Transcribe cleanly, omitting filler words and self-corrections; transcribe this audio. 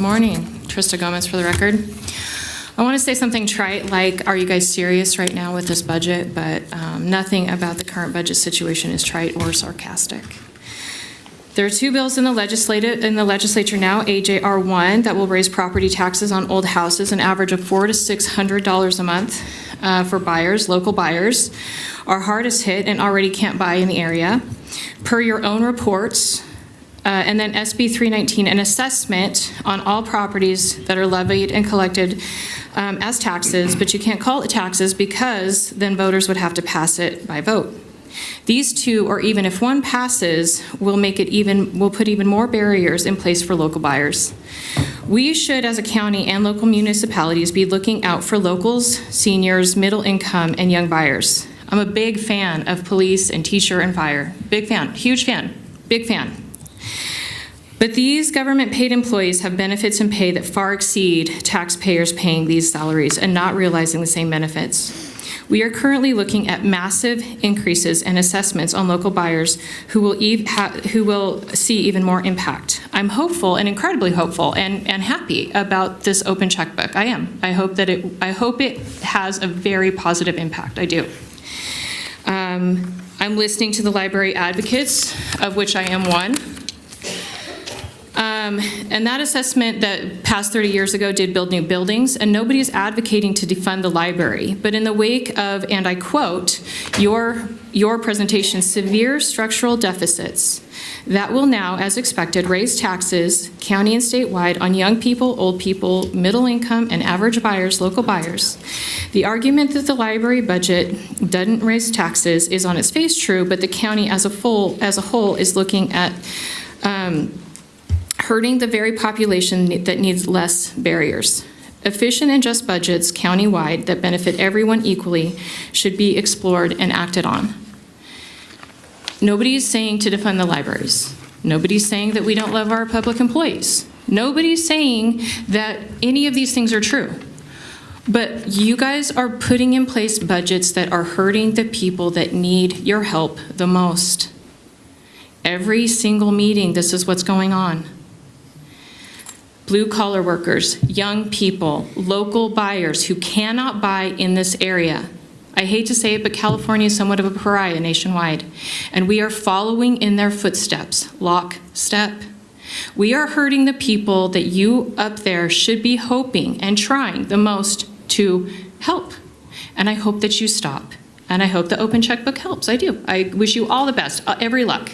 morning. Trista Gomez for the record. I want to say something trite like, are you guys serious right now with this budget? But nothing about the current budget situation is trite or sarcastic. There are two bills in the legislature now, AJR 1, that will raise property taxes on old houses an average of $400 to $600 a month for buyers. Local buyers are hardest hit and already can't buy in the area. Per your own reports, and then SB 319, an assessment on all properties that are levied and collected as taxes, but you can't call it taxes because then voters would have to pass it by vote. These two, or even if one passes, will put even more barriers in place for local buyers. We should, as a county and local municipalities, be looking out for locals, seniors, middle income, and young buyers. I'm a big fan of police and teacher and fire. Big fan, huge fan, big fan. But these government-paid employees have benefits and pay that far exceed taxpayers paying these salaries and not realizing the same benefits. We are currently looking at massive increases and assessments on local buyers who will see even more impact. I'm hopeful and incredibly hopeful and happy about this open checkbook. I am. I hope it has a very positive impact. I do. I'm listening to the library advocates, of which I am one. And that assessment that passed 30 years ago did build new buildings, and nobody is advocating to defund the library. But in the wake of, and I quote, your presentation, severe structural deficits that will now, as expected, raise taxes county and statewide on young people, old people, middle income, and average buyers, local buyers. The argument that the library budget doesn't raise taxes is on its face true, but the county as a whole is looking at hurting the very population that needs less barriers. Efficient and just budgets countywide that benefit everyone equally should be explored and acted on. Nobody's saying to defund the libraries. Nobody's saying that we don't love our public employees. Nobody's saying that any of these things are true. But you guys are putting in place budgets that are hurting the people that need your help the most. Every single meeting, this is what's going on. Blue-collar workers, young people, local buyers who cannot buy in this area. I hate to say it, but California is somewhat of a pariah nationwide, and we are following in their footsteps, lockstep. We are hurting the people that you up there should be hoping and trying the most to help, and I hope that you stop, and I hope the open checkbook helps. I do. I wish you all the best, every luck.